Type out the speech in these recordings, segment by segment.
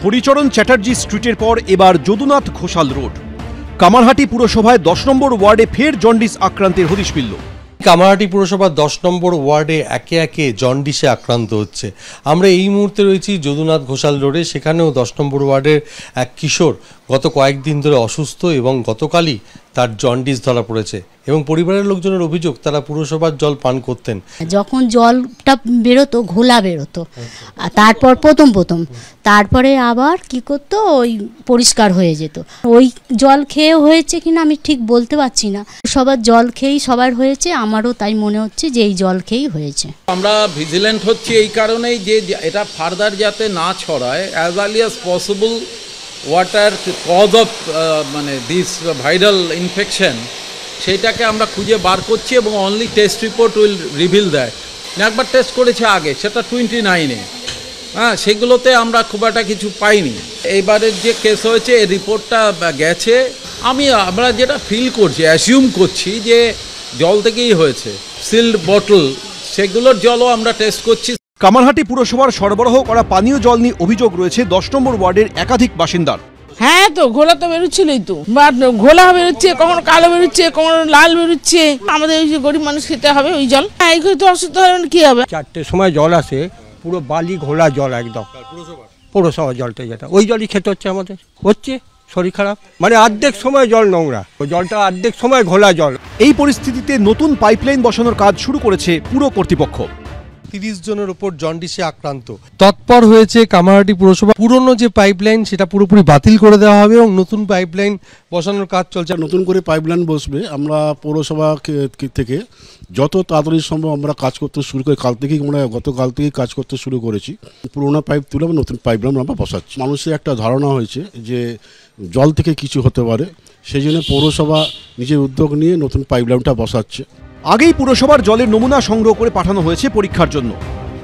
হরিচরণ চ্যাটার্জি স্ট্রিটের পর এবার যদুনাথ ঘোষাল রোড। কামারহাটি পুরসভায় 10 নম্বর ওয়ার্ডে ফের জন্ডিস আক্রান্তের হদিশ মিলল। কামারহাটি পুরসভার 10 নম্বর ওয়ার্ডে একে একে জন্ডিসে আক্রান্ত হচ্ছে। আমরা এই মুহূর্তে রয়েছি যদুনাথ ঘোষাল রোডে। সেখানেও 10 নম্বর ওয়ার্ডের এক কিশোর গত কয়েকদিন ধরে অসুস্থ এবং গতকালই তার জন্ডিস ধরা পড়েছে এবং পরিবারের লোকজনের অভিযোগ তারা পুরসভার জল পান করতেন। যখন জলটা বেরোতো ঘোলা বেরোতো, তারপর প্রথম তারপরে আবার কি করতো ওই পরিষ্কার হয়ে যেত। ওই জল খেয়ে হয়েছে কিনা আমি ঠিক বলতে পারছি না, সবার জল খেয়েই সবার হয়েছে, আমারও তাই মনে হচ্ছে যে এই জল খেয়েই হয়েছে। আমরা ভিজিল্যান্ট হচ্ছি এই কারণেই যে এটা ফার্দার যাতে না ছড়ায়, as early as possible water cause of মানে দিস ভাইরাল ইনফেকশন সেইটাকে আমরা খুঁজে বার করছি এবং only test report will reveal that. একবার টেস্ট করেছে আগে, সেটা 29-এ, হ্যাঁ, সেগুলোতে আমরা খুব একটা কিছু পাইনি। এইবারের যে কেস হয়েছে এই রিপোর্টটা গেছে। আমরা যেটা ফিল করছি, অ্যাসিউম করছি যে জল থেকেই হয়েছে। সিল্ড বোতল সেগুলোর জলও আমরা টেস্ট করছি। কামারহাটি পুরসভার সরবরাহ করা পানীয় জল নিয়ে অভিযোগ রয়েছে 10 নম্বর ওয়ার্ডের একাধিক বাসিন্দার। হ্যাঁ, তো ঘোলা তো বেরোচ্ছিলই তো, ঘোলা বেরোচ্ছে, কখনো কালো বেরোচ্ছে, কখনো লাল বেরোচ্ছে। আমাদের ওই যে গরিব মানুষ খেতে হবে ওই জল, এই তো অসুস্থ হবেন কি হবে। 4টের সময় জল আসে, পুরো বালি ঘোলা জল, একদম পৌরসভা জলটা, যেটা ওই জলই খেতে হচ্ছে আমাদের। হচ্ছে শরীর খারাপ, মানে অর্ধেক সময় জল নোংরা, ওই জলটা অর্ধেক সময় ঘোলা জল। এই পরিস্থিতিতে নতুন পাইপলাইন বসানোর কাজ শুরু করেছে পুর কর্তৃপক্ষ। 30 জনের উপর জন্ডিসে আক্রান্ত। তৎপর হয়েছে কামারহাটি পুরসভা। পুরনো যে পাইপলাইন সেটা পুরোপুরি বাতিল করে দেওয়া হবে এবং নতুন পাইপলাইন বসানোর কাজ চলছে। নতুন করে পাইপলাইন বসবে। আমরা পৌরসভা থেকে যত তাড়াতাড়ি সম্ভব আমরা কাজ করতে শুরু করি। গতকাল থেকেই কাজ করতে শুরু করেছি। পুরোনো পাইপ তুলে নতুন পাইপলাইন আমরা বসাচ্ছি। মানুষের একটা ধারণা হয়েছে যে জল থেকে কিছু হতে পারে, সেই জন্য পৌরসভা নিজের উদ্যোগ নিয়ে নতুন পাইপলাইনটা বসাচ্ছে। আগেই পুরসভার জলের নমুনা সংগ্রহ করে পাঠানো হয়েছে পরীক্ষার জন্য,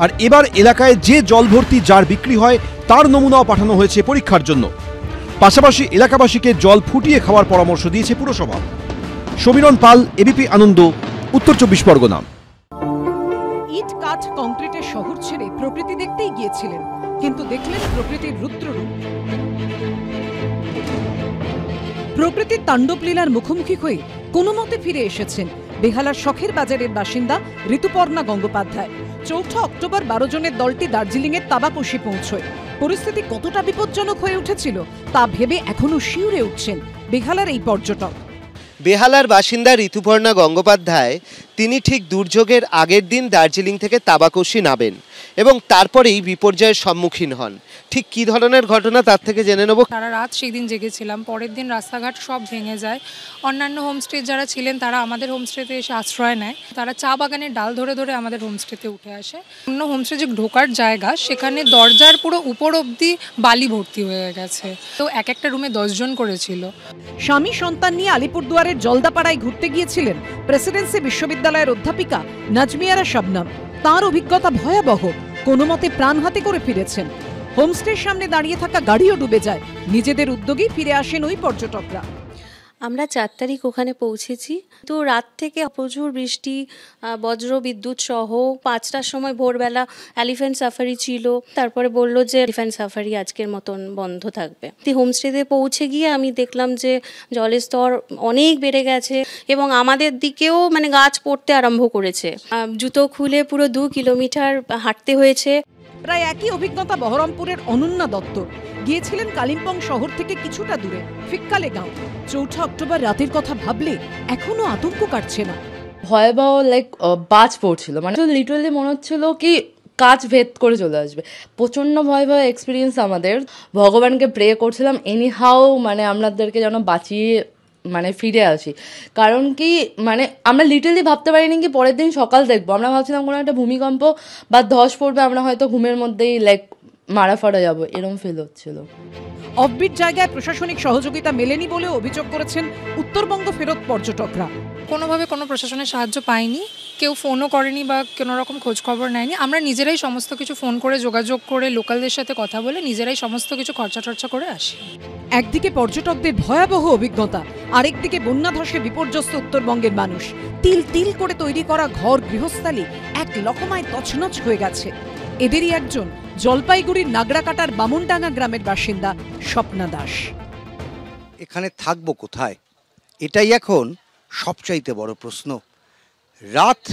আর এবার এলাকায় যে জল ভর্তি জার বিক্রি হয় তার নমুনাও পাঠানো হয়েছে পরীক্ষার জন্য। পাশাপাশি এলাকাবাসীকে জল ফুটিয়ে খাওয়ার পরামর্শ দিয়েছে পুরসভা। সমীরণ পাল, এবিপি আনন্দ, উত্তর 24 পরগনা। ইট কাঠ কংক্রিটের শহর ছেড়ে প্রকৃতি দেখতেই গিয়েছিলেন, কিন্তু দেখলেন প্রকৃতির রুদ্ররূপ। প্রকৃতির তাণ্ডবলীলার মুখোমুখি হয়ে কোনো মতে ফিরে এসেছেন বেহালার শখের বাজারের বাসিন্দা ঋতুপর্ণা গঙ্গোপাধ্যায়। 4 অক্টোবর 12 জনের দলটি দার্জিলিংয়ের তাবাকশি পৌঁছয়। পরিস্থিতি কতটা বিপজ্জনক হয়ে উঠেছিল তা ভেবে এখনো শিউরে উঠছেন বেহালার এই পর্যটক। বেহালার বাসিন্দা ঋতুপর্ণা গঙ্গোপাধ্যায় তিনি ঠিক দুর্যোগের আগের দিন দার্জিলিং থেকে তাবাকশি নামেন এবং তারপরেই বিপর্যয়ের সম্মুখীন হন। ঠিক কী ধরনের ঘটনা তার থেকে জেনে নেব। সারা রাত সেই দিন জেগেছিলাম। পরের দিন রাস্তাঘাট সব ভেঙে যায়। অন্যান্য হোমস্টে যারা ছিলেন তারা আমাদের হোমস্টেতে এসে আশ্রয় নেয়। তারা চা বাগানের ডাল ধরে ধরে আমাদের হোমস্টেতে উঠে আসে। অন্য হোমস্টে যে ঢোকার জায়গা, সেখানে দরজার পুরো উপর অবধি বালি ভর্তি হয়ে গেছে। তো এক একটা রুমে 10 জন করেছিল। স্বামী সন্তান নিয়ে আলিপুরদুয়ারের জলদাপাড়ায় ঘুরতে গিয়েছিলেন প্রেসিডেন্সি বিশ্ববিদ্যালয়ের অধ্যাপিকা নাজমিয়ারা শবনম। তার অভিজ্ঞতা ভয়াবহ, কোনো মতে প্রাণ হাতে করে ফিরেছেন। হোমস্টের সামনে দাঁড়িয়ে থাকা গাড়িও ডুবে যায়। নিজেদের উদ্যোগেই ফিরে আসেন ওই পর্যটকরা। আমরা 4 তারিখ ওখানে পৌঁছেছি। তো রাত থেকে প্রচুর বৃষ্টি, বজ্র বিদ্যুৎ সহ 5টার সময় ভোরবেলা এলিফ্যান্ট সাফারি ছিল। তারপরে বলল যে এলিফ্যান্ট সাফারি আজকের মতন বন্ধ থাকবে। হোমস্টেতে পৌঁছে গিয়ে আমি দেখলাম যে জলের স্তর অনেক বেড়ে গেছে এবং আমাদের দিকেও মানে গাছ পড়তে আরম্ভ করেছে। জুতো খুলে পুরো 2 কিলোমিটার হাঁটতে হয়েছে। প্রায় একই অভিজ্ঞতা বহরমপুরের অনন্যা দত্ত। গিয়েছিলেন কালিম্পং শহর থেকে কিছুটা দূরে ফিক্কালে গাঁও। 4 অক্টোবর রাতের কথা ভাবলে এখনো আতঙ্ক কাটছে না। ভয়াবহ বাজ পড়ছিল, মানে লিটারালি মনে হচ্ছিল কি কাজ ভেদ করে চলে আসবে। প্রচণ্ড ভয়াবহ এক্সপিরিয়েন্স আমাদের। ভগবানকে প্রে করছিলাম এনি হাউ মানে আমাদেরকে যেন বাঁচিয়ে মানে ফিরে আসি। কারণ কি মানে আমরা লিটারালি ভাবতে পারিনি কি পরের দিন সকাল দেখবো। আমরা ভাবছিলাম কোনো একটা ভূমিকম্প বা ধস পড়বে, আমরা হয়তো ঘুমের মধ্যেই মারা ফাড়া যাবো, এরকম ফিল হচ্ছিল। অফবিট জায়গায় প্রশাসনিক সহযোগিতা মেলেনি বলে অভিযোগ করেছেন উত্তরবঙ্গ ফেরত পর্যটকরা। কোনোভাবে কোনো প্রশাসনের সাহায্য পাইনি, কেউ ফোনও করেনি বা কোনো রকম খোঁজ খবর নেয়নি। আমরা নিজেরাই সমস্ত কিছু ফোন করে যোগাযোগ করে লোকালদের সাথে কথা বলে নিজেরাই সমস্ত কিছু খরচা টর্চা করে আসি। একদিকে পর্যটকদের ভয়াবহ অভিজ্ঞতা, আরেকদিকে বন্যা ধসে বিপর্যস্ত উত্তরবঙ্গের মানুষ। তিল তিল করে তৈরি করা ঘর গৃহস্থালী এক লকমায় তছনছ হয়ে গেছে। এদেরই একজন জলপাইগুড়ির নাগরাকাটার বামুনডাঙ্গা গ্রামের বাসিন্দা স্বপ্না দাস। এখানে থাকবো কোথায়, এটাই এখন সবচাইতে বড় প্রশ্ন। রাত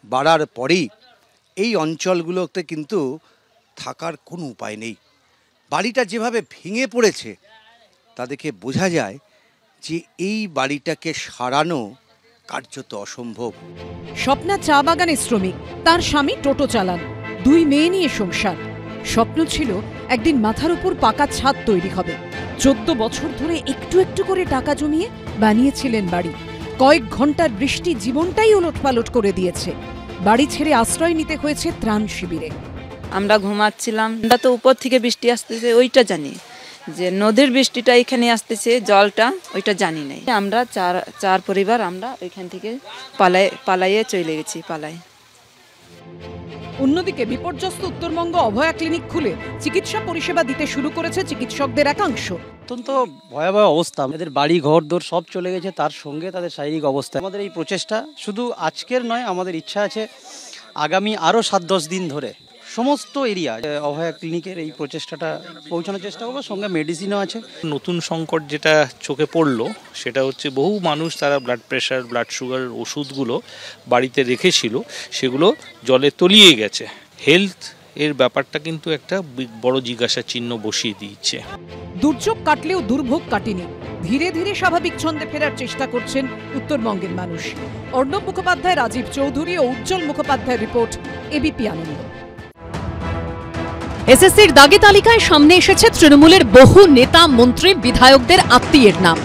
বাড়ার পরেই এই অঞ্চলগুলোতে কিন্তু থাকার কোনো উপায় নেই। বাড়িটা যেভাবে ভেঙে পড়েছে তা দেখে বোঝা যায় যে এই বাড়িটাকে সারানো কার্যত অসম্ভব। স্বপ্না চা বাগানের শ্রমিক, তার স্বামী টোটো চালান, 2 মেয়ে নিয়ে সংসার। স্বপ্ন ছিল একদিন মাথার উপর পাকা ছাদ তৈরি হবে। 14 বছর ধরে একটু একটু করে টাকা জমিয়ে বানিয়েছিলেন বাড়ি। কয়েক ঘন্টার বৃষ্টি জীবনটাই ওলটপালট করে দিয়েছে। বাড়ি ছেড়ে আশ্রয় নিতে হয়েছে ত্রাণ শিবিরে। আমরা ঘুমাচ্ছিলাম, আমরা তো উপর থেকে বৃষ্টি আসতেছে ওইটা জানি, যে নদীর বৃষ্টিটা এখানে আসতেছে জলটা ওইটা জানি নাই। আমরা চার পরিবার আমরা ওইখান থেকে পালাইয়ে চলে গেছি পালাই। অন্যদিকে বিপর্যস্ত উত্তরবঙ্গ অভয়া ক্লিনিক খুলে চিকিৎসা পরিষেবা দিতে শুরু করেছে চিকিৎসকদের একাংশ। অত্যন্ত ভয়াবহ অবস্থা, এদের বাড়ি ঘর দোর সব চলে গেছে, তার সঙ্গে তাদের শারীরিক অবস্থা। আমাদের এই প্রচেষ্টা শুধু আজকের নয়, আমাদের ইচ্ছা আছে আগামী আরও 7-10 দিন ধরে সমস্ত এরিয়া অভয়া ক্লিনিকের এই প্রচেষ্টাটা পৌঁছানোর চেষ্টা করবো। সঙ্গে মেডিসিনও আছে। নতুন সংকট যেটা চোখে পড়লো সেটা হচ্ছে বহু মানুষ তারা ব্লাড প্রেশার, ব্লাড সুগার ওষুধগুলো বাড়িতে রেখেছিল, সেগুলো জলে তলিয়ে গেছে। হেলথ এর ব্যাপারটা কিন্তু একটা বড় জিজ্ঞাসা চিহ্ন বসিয়ে দিচ্ছে। দুর্যোগ কাটলেও দুর্ভোগ কাটেনি। ধীরে ধীরে স্বাভাবিক ছন্দে ফেরার চেষ্টা করছেন উত্তরবঙ্গের মানুষ। অর্ণব মুখোপাধ্যায়, রাজীব চৌধুরী ও উজ্জ্বল মুখোপাধ্যায়ের রিপোর্ট, এবিপি আনন্দ। এসএসসির দাগি তালিকায় সামনে এসেছে তৃণমূলের বহু নেতা, মন্ত্রী, বিধায়কদের আত্মীয়ের নাম।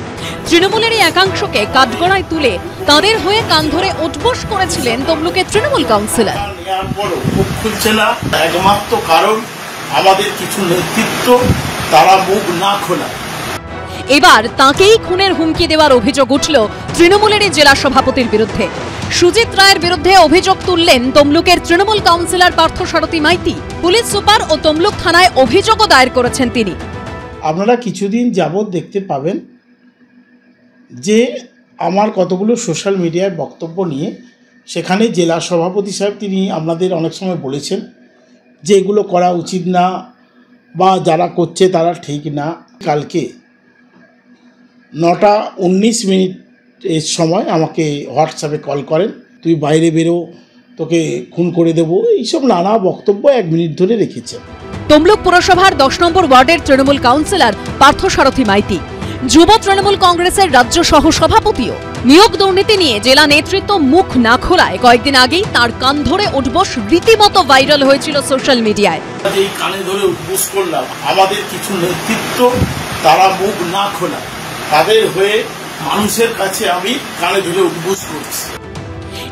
তৃণমূলের এই একাংশকে কাঠগড়ায় তুলে তাদের হয়ে কান ধরে ওঠবোস করেছিলেন তমলুকের তৃণমূল কাউন্সিলর। একমাত্র কারণ আমাদের কিছু নেতৃত্ব তারা মুখ না খোলা। এবার তাকেই খুনের হুমকি দেওয়ার অভিযোগ উঠল তৃণমূলের জেলা সভাপতির বিরুদ্ধে। সুজিত রায়ের বিরুদ্ধে অভিযোগ তুললেন তমলুকের Trinamool councillor Parthasarathi Maiti. Police super ও তমলুক থানায় অভিযোগও দায়ের করেছেন তিনি। আপনারা কিছুদিন যাবৎ দেখতে পাবেন যে আমার কতগুলো সোশ্যাল মিডিয়ায় বক্তব্য নিয়ে সেখানে জেলা সভাপতি সাহেব তিনি আপনাদের অনেক সময় বলেছেন যে এগুলো করা উচিত না বা যারা করছে তারা ঠিক না। কালকে 9:19 এর সময় আমাকে হোয়াটসঅ্যাপে কল করেন, তুই বাইরে বেরো, তোকে খুন করে দেবো, এইসব নানা বক্তব্য 1 মিনিট ধরে রেখেছে। তমলুক পুরসভার 10 নম্বর ওয়ার্ডের তৃণমূল কাউন্সিলর পার্থসারথী মাইতি যুব তৃণমূল কংগ্রেসের রাজ্য সহ সভাপতিও। নিয়োগ দুর্নীতি নিয়ে জেলা নেতৃত্ব মুখ না খোলায় কয়েকদিন আগেই তার কান ধরে উঠবোস রীতিমতো ভাইরাল হয়েছিল সোশ্যাল মিডিয়ায়। এই কানে ধরে উঠবোস করলাম, আমাদের কিছু নেতৃত্ব তারা মুখ না খোলা, তাদের হয়ে মানুষের কাছে আমি কানে ধরে উঠবোস করছি।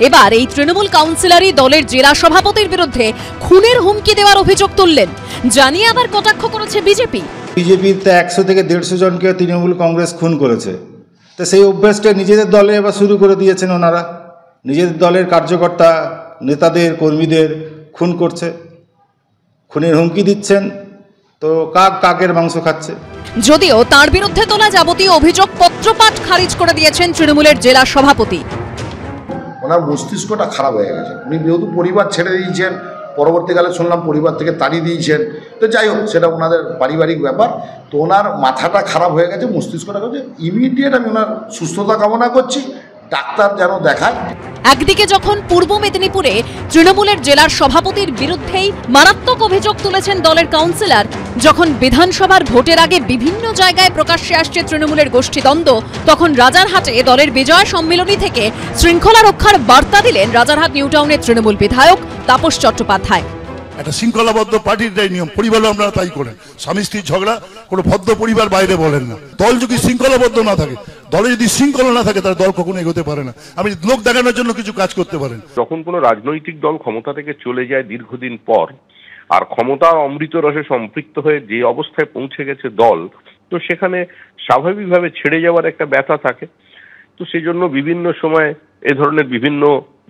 এবার এই তৃণমূল কাউন্সিলরই দলের জেলা সভাপতির বিরুদ্ধে খুনের হুমকি দেওয়ার অভিযোগ তুললেন, জানিয়ে আবার কটাক্ষ করেছে বিজেপি। বিজেপিতে 100 থেকে 150 জনকে তৃণমূল কংগ্রেস খুন করেছে, তো সেই অভ্যাসটা নিজেদের দলে এবার শুরু করে দিয়েছেন ওনারা। নিজেদের দলের কার্যকর্তা, নেতাদের, কর্মীদের খুন করছে, খুনের হুমকি দিচ্ছেন, তো কাকের মাংস খাচ্ছে। যদিও তার বিরুদ্ধে তোলা যাবতীয় অভিযোগ পত্রপাঠ খারিজ করে দিয়েছেন তৃণমূলের জেলা সভাপতি। ওনার মস্তিষ্কটা খারাপ হয়ে গেছে। উনি যেহেতু পরিবার ছেড়ে দিয়েছেন, পরবর্তীকালে শুনলাম পরিবার থেকে তাড়িয়ে দিয়েছেন, তো যাই হোক সেটা ওনাদের পারিবারিক ব্যাপার। তো ওনার মাথাটা খারাপ হয়ে গেছে, মস্তিষ্কটা হচ্ছে। ইমিডিয়েট আমি ওনার সুস্থতা কামনা করছি, ডাক্তার যেন দেখায়। একদিকে যখন পূর্ব মেদিনীপুরে তৃণমূলের জেলার সভাপতির বিরুদ্ধেই মারাত্মক অভিযোগ তুলেছেন দলের কাউন্সিলর, যখন বিধানসভার ভোটের আগে বিভিন্ন জায়গায় প্রকাশ্যে আসছে তৃণমূলের গোষ্ঠীদ্বন্দ্ব, তখন রাজারহাটে দলের বিজয় সম্মেলনী থেকে শৃঙ্খলা রক্ষার বার্তা দিলেন রাজারহাট নিউ টাউনের তৃণমূল বিধায়ক তাপস চট্টোপাধ্যায়। একটা শৃঙ্খলাবদ্ধ পার্টির নিয়ম, পরিবারও আপনারা তাই করেন। স্বামী স্ত্রীর ঝগড়া কোনো ভদ্র পরিবার বাইরে বলেন না। দল যদি শৃঙ্খলাবদ্ধ না থাকে, দলে যদি শৃঙ্খলা না থাকে, তার দল কখনো এগোতে পারে না। আপনি লোক দেখানোর জন্য কিছু কাজ করতে পারেন। যখন কোনো রাজনৈতিক দল ক্ষমতা থেকে চলে যায় দীর্ঘদিন পর, আর ক্ষমতা অমৃত রসে সম্পৃক্ত হয়ে যে অবস্থায় পৌঁছে গেছে দল, তো সেখানে স্বাভাবিকভাবে ছেড়ে যাওয়ার একটা ব্যথা থাকে। তো সেই জন্য বিভিন্ন সময় এ ধরনের বিভিন্ন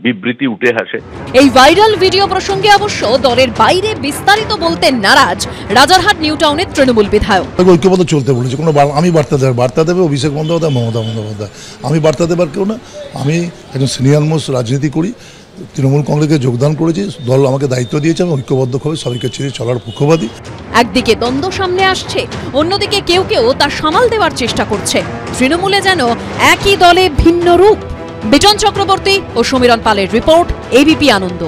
বিবৃতি উঠে আসে। এই ভাইরাল ভিডিও প্রসঙ্গে অবশ্য দলের বাইরে বিস্তারিত বলতে নারাজ রাজারহাট নিউ টাউনের তৃণমূল বিধায়ক। ঐক্যবদ্ধ চলতে বলেছে, কোনো আমি বার্তা দেবে অভিষেক বন্দ্যোপাধ্যায়, মমতা বন্দ্যোপাধ্যায়। আমি বার্তা দেবার কেউ না। আমি একজন সিনিয়র মোস্ট রাজনীতি করি, তৃণমূল কংগ্রেসে যোগদান করেছি, দল আমাকে দায়িত্ব দিয়েছে, আমি ঐক্যবদ্ধভাবে সবাইকে ছেড়ে চলার পক্ষপাতী। একদিকে দ্বন্দ্ব সামনে আসছে, অন্যদিকে কেউ কেউ তা সামাল দেওয়ার চেষ্টা করছে। তৃণমূলে যেন একই দলে ভিন্ন রূপ। বিজন চক্রবর্তী ও সমীরণ পালের রিপোর্ট, এবিপি আনন্দ।